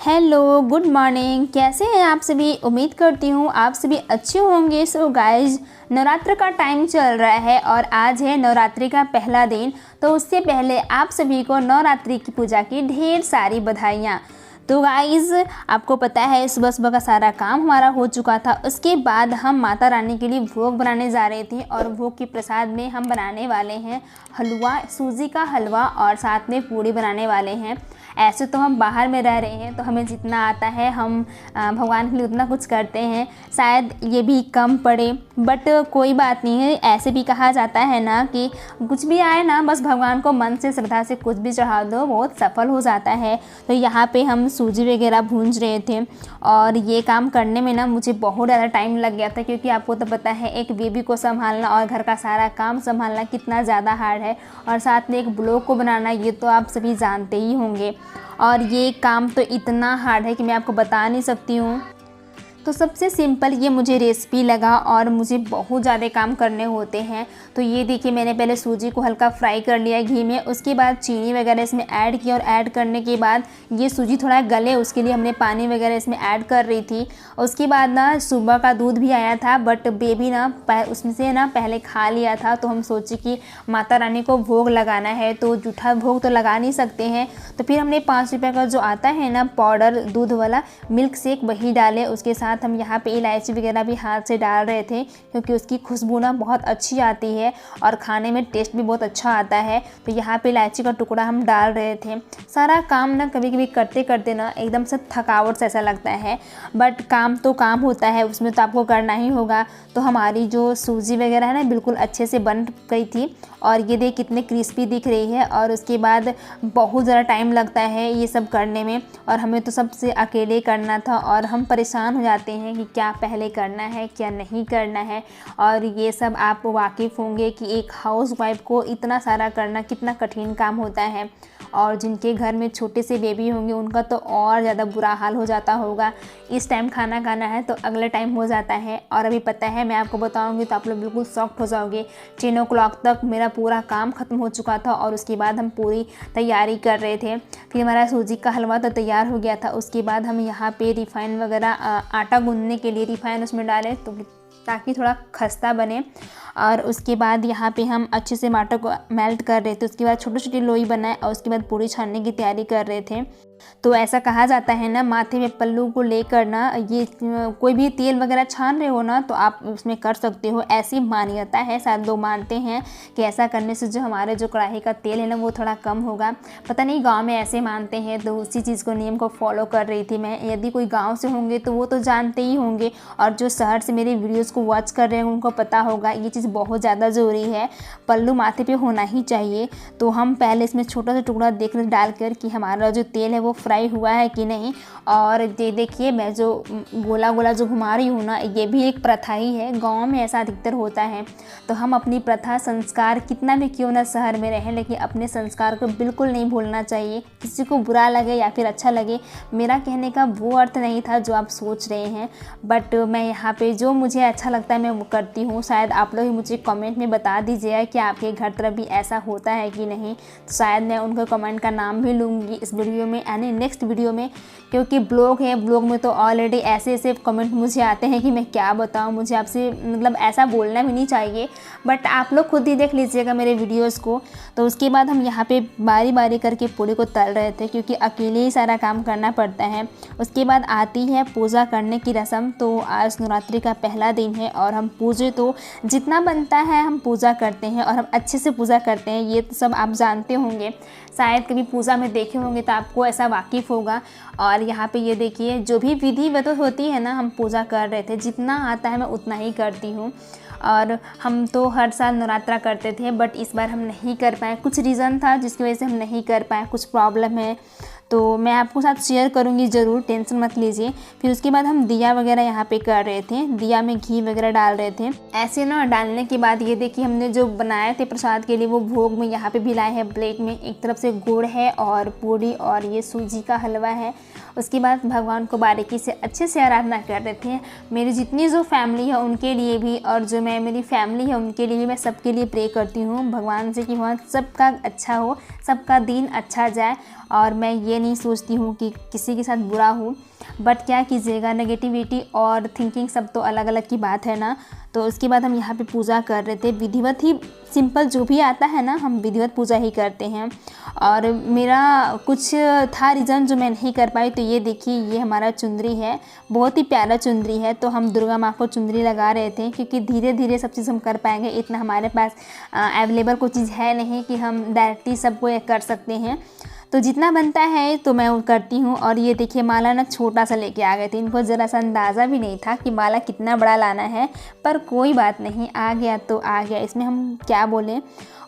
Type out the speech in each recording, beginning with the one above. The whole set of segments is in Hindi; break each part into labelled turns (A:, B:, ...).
A: Hello, good morning. कैसे हैं आप सभी? उम्मीद करती हूँ आप सभी अच्छे होंगे। सो गाइज, नवरात्र का टाइम चल रहा है और आज है नवरात्रि का पहला दिन। तो उससे पहले आप सभी को नवरात्रि की पूजा की ढेर सारी बधाइयाँ। तो गाइज़, आपको पता है सुबह सुबह का सारा काम हमारा हो चुका था। उसके बाद हम माता रानी के लिए भोग बनाने जा रहे थे और भोग के प्रसाद में हम बनाने वाले हैं हलवा, सूजी का हलवा, और साथ में पूड़ी बनाने वाले हैं। ऐसे तो हम बाहर में रह रहे हैं तो हमें जितना आता है हम भगवान के लिए उतना कुछ करते हैं। शायद ये भी कम पड़े, बट कोई बात नहीं है। ऐसे भी कहा जाता है ना कि कुछ भी आए ना, बस भगवान को मन से श्रद्धा से कुछ भी चढ़ा दो, बहुत सफल हो जाता है। तो यहाँ पे हम सूजी वगैरह भूंज रहे थे और ये काम करने में ना मुझे बहुत ज़्यादा टाइम लग गया था, क्योंकि आपको तो पता है एक बेबी को संभालना और घर का सारा काम संभालना कितना ज़्यादा हार्ड है, और साथ में एक ब्लॉग को बनाना, ये तो आप सभी जानते ही होंगे। और ये काम तो इतना हार्ड है कि मैं आपको बता नहीं सकती हूँ। तो सबसे सिंपल ये मुझे रेसिपी लगा और मुझे बहुत ज़्यादा काम करने होते हैं। तो ये देखिए, मैंने पहले सूजी को हल्का फ्राई कर लिया घी में, उसके बाद चीनी वगैरह इसमें ऐड किया, और ऐड करने के बाद ये सूजी थोड़ा गले उसके लिए हमने पानी वगैरह इसमें ऐड कर रही थी। उसके बाद ना सुबह का दूध भी आया था, बट बेबी ना उसमें से ना पहले खा लिया था। तो हम सोचे कि माता रानी को भोग लगाना है तो जूठा भोग तो लगा नहीं सकते हैं। तो फिर हमने 5 रुपये का जो आता है ना पाउडर दूध वाला मिल्क शेक, वही डाले। उसके साथ हम यहाँ पे इलायची वगैरह भी हाथ से डाल रहे थे, क्योंकि उसकी खुशबू ना बहुत अच्छी आती है और खाने में टेस्ट भी बहुत अच्छा आता है। तो यहाँ पे इलायची का टुकड़ा हम डाल रहे थे। सारा काम ना कभी कभी करते करते ना एकदम से थकावट से ऐसा लगता है, बट काम तो काम होता है, उसमें तो आपको करना ही होगा। तो हमारी जो सूजी वगैरह है ना बिल्कुल अच्छे से बन गई थी, और ये देख कितने क्रिस्पी दिख रही है। और उसके बाद बहुत ज़्यादा टाइम लगता है ये सब करने में, और हमें तो सबसे अकेले करना था, और हम परेशान हो जाते हैं कि क्या पहले करना है क्या नहीं करना है। और ये सब आप वाकिफ़ होंगे कि एक हाउस वाइफ को इतना सारा करना कितना कठिन काम होता है, और जिनके घर में छोटे से बेबी होंगे उनका तो और ज़्यादा बुरा हाल हो जाता होगा। इस टाइम खाना खाना है तो अगले टाइम हो जाता है, और अभी पता है मैं आपको बताऊंगी तो आप लोग बिल्कुल शॉक्ड हो जाओगे। 10 o'clock तक मेरा पूरा काम ख़त्म हो चुका था, और उसके बाद हम पूरी तैयारी कर रहे थे। फिर हमारा सूजी का हलवा तो तैयार हो गया था। उसके बाद हम यहाँ पे रिफ़ाइन वगैरह आटा गूंदने के लिए रिफ़ाइन उसमें डालें तो ताकि थोड़ा खस्ता बने। और उसके बाद यहाँ पे हम अच्छे से आटा को मेल्ट कर रहे थे। उसके बाद छोटी छोटी लोई बनाए और उसके बाद पूरी छानने की तैयारी कर रहे थे। तो ऐसा कहा जाता है ना, माथे में पल्लू को लेकर ना ये कोई भी तेल वगैरह छान रहे हो ना तो आप उसमें कर सकते हो, ऐसी मान्यता है। शायद लोग मानते हैं कि ऐसा करने से जो हमारे जो कढ़ाई का तेल है ना वो थोड़ा कम होगा। पता नहीं गांव में ऐसे मानते हैं, तो उसी चीज़ को नियम को फॉलो कर रही थी मैं। यदि कोई गाँव से होंगे तो वो तो जानते ही होंगे, और जो शहर से मेरे वीडियोज़ को वॉच कर रहे हैं उनको पता होगा ये चीज़ बहुत ज़्यादा ज़रूरी है। पल्लू माथे पे होना ही चाहिए। तो हम पहले इसमें छोटा सा टुकड़ा देख डाल कर कि हमारा जो तेल है वो फ्राई हुआ है कि नहीं। और ये देखिए, मैं जो गोला गोला जो घुमा रही हूँ ना, ये भी एक प्रथा ही है। गांव में ऐसा अधिकतर होता है। तो हम अपनी प्रथा संस्कार कितना भी क्यों ना शहर में रहें, लेकिन अपने संस्कार को बिल्कुल नहीं भूलना चाहिए। किसी को बुरा लगे या फिर अच्छा लगे, मेरा कहने का वो अर्थ नहीं था जो आप सोच रहे हैं। बट मैं यहाँ पे जो मुझे अच्छा लगता है मैं वो करती हूँ। शायद आप लोग मुझे कमेंट में बता दीजिएगा कि आपके घर तरफ भी ऐसा होता है कि नहीं। तो शायद मैं उनके कमेंट का नाम भी लूँगी इस वीडियो में, यानी नेक्स्ट वीडियो में, क्योंकि ब्लॉग है, ब्लॉग में तो ऑलरेडी ऐसे ऐसे कमेंट मुझे आते हैं कि मैं क्या बताऊं। मुझे आपसे मतलब ऐसा बोलना भी नहीं चाहिए, बट आप लोग खुद ही देख लीजिएगा मेरे वीडियोस को। तो उसके बाद हम यहाँ पे बारी बारी करके पूड़ी को तल रहे थे, क्योंकि अकेले ही सारा काम करना पड़ता है। उसके बाद आती है पूजा करने की रस्म। तो आज नवरात्रि का पहला दिन है और हम पूजे तो जितना बनता है हम पूजा करते हैं, और हम अच्छे से पूजा करते हैं। ये तो सब आप जानते होंगे, शायद कभी पूजा में देखे होंगे तो आपको ऐसा वाकिफ़ होगा। और यहाँ पे ये देखिए, जो भी विधि तो होती है ना, हम पूजा कर रहे थे। जितना आता है मैं उतना ही करती हूँ। और हम तो हर साल नवरात्रा करते थे, बट इस बार हम नहीं कर पाए। कुछ रीज़न था जिसकी वजह से हम नहीं कर पाए, कुछ प्रॉब्लम है, तो मैं आपको साथ शेयर करूँगी ज़रूर, टेंशन मत लीजिए। फिर उसके बाद हम दिया वगैरह यहाँ पे कर रहे थे, दिया में घी वगैरह डाल रहे थे। ऐसे ना डालने के बाद ये देखिए, हमने जो बनाए थे प्रसाद के लिए वो भोग में यहाँ पे भी लाए हैं प्लेट में। एक तरफ से गुड़ है और पूड़ी, और ये सूजी का हलवा है। उसके बाद भगवान को बारीकी से अच्छे से आराधना कर रहे थे। मेरी जितनी जो फैमिली है उनके लिए भी, और जो मेरी फैमिली है उनके लिए भी, मैं सबके लिए प्रे करती हूँ भगवान से कि भगवान सबका अच्छा हो, सबका दिन अच्छा जाए। और मैं ये नहीं सोचती हूँ कि किसी के साथ बुरा हो, बट क्या कीजिएगा, नेगेटिविटी और थिंकिंग सब तो अलग अलग की बात है ना। तो उसके बाद हम यहाँ पे पूजा कर रहे थे, विधिवत ही, सिंपल जो भी आता है ना हम विधिवत पूजा ही करते हैं। और मेरा कुछ था रीज़न जो मैं नहीं कर पाई, तो ये देखिए ये हमारा चुंदरी है, बहुत ही प्यारा चुंदरी है। तो हम दुर्गा माँ को चुंदरी लगा रहे थे, क्योंकि धीरे धीरे सब चीज़ हम कर पाएंगे, इतना हमारे पास अवेलेबल कोई चीज़ है नहीं कि हम डायरेक्टली सबको कर सकते हैं। तो जितना बनता है तो मैं वो करती हूँ। और ये देखिए माला ना छोटा सा लेके आ गए थे, इनको ज़रा सा अंदाज़ा भी नहीं था कि माला कितना बड़ा लाना है, पर कोई बात नहीं, आ गया तो आ गया, इसमें हम क्या बोलें।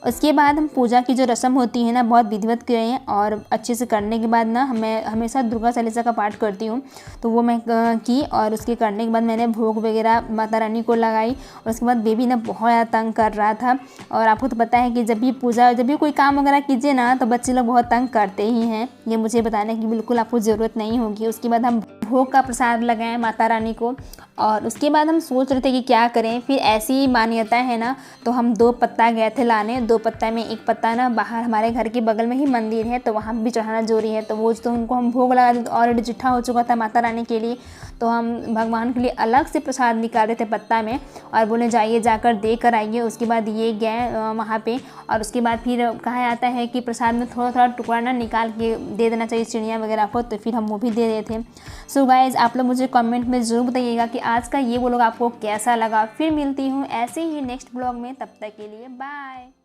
A: उसके बाद हम पूजा की जो रस्म होती है ना बहुत विधिवत करें, और अच्छे से करने के बाद ना मैं हमेशा दुर्गा चालीसा का पाठ करती हूँ, तो वो मैं की। और उसके करने के बाद मैंने भोग वगैरह माता रानी को लगाई। और उसके बाद बेबी ना बहुत ज़्यादा तंग कर रहा था, और आपको तो पता है कि जब भी कोई काम वगैरह कीजिए ना तो बच्चे लोग बहुत तंग करते ही हैं, ये मुझे बताने की बिल्कुल आपको ज़रूरत नहीं होगी। उसके बाद हम भोग का प्रसाद लगाएं माता रानी को, और उसके बाद हम सोच रहे थे कि क्या करें। फिर ऐसी मान्यता है ना, तो हम 2 पत्ता गए थे लाने, 2 पत्ता में एक पत्ता ना बाहर हमारे घर के बगल में ही मंदिर है, तो वहाँ भी चढ़ाना जरूरी है। तो वो तो उनको हम भोग लगा थे, तो ऑलरेडी चिट्ठा हो चुका था माता रानी के लिए, तो हम भगवान के लिए अलग से प्रसाद निकाल रहे थे पत्ता में, और बोले जाइए जाकर दे कर आइए। उसके बाद ये गए वहाँ पे, और उसके बाद फिर कहा जाता है कि प्रसाद में थोड़ा थोड़ा टुकड़ा ना निकाल के दे देना चाहिए चिड़िया वगैरह को, तो फिर हम वो भी दे रहे थे। सो गाइज़ आप लोग मुझे कमेंट में ज़रूर बताइएगा कि आज का ये व्लॉग आपको कैसा लगा। फिर मिलती हूँ ऐसे ही नेक्स्ट व्लॉग में, तब तक के लिए बाय।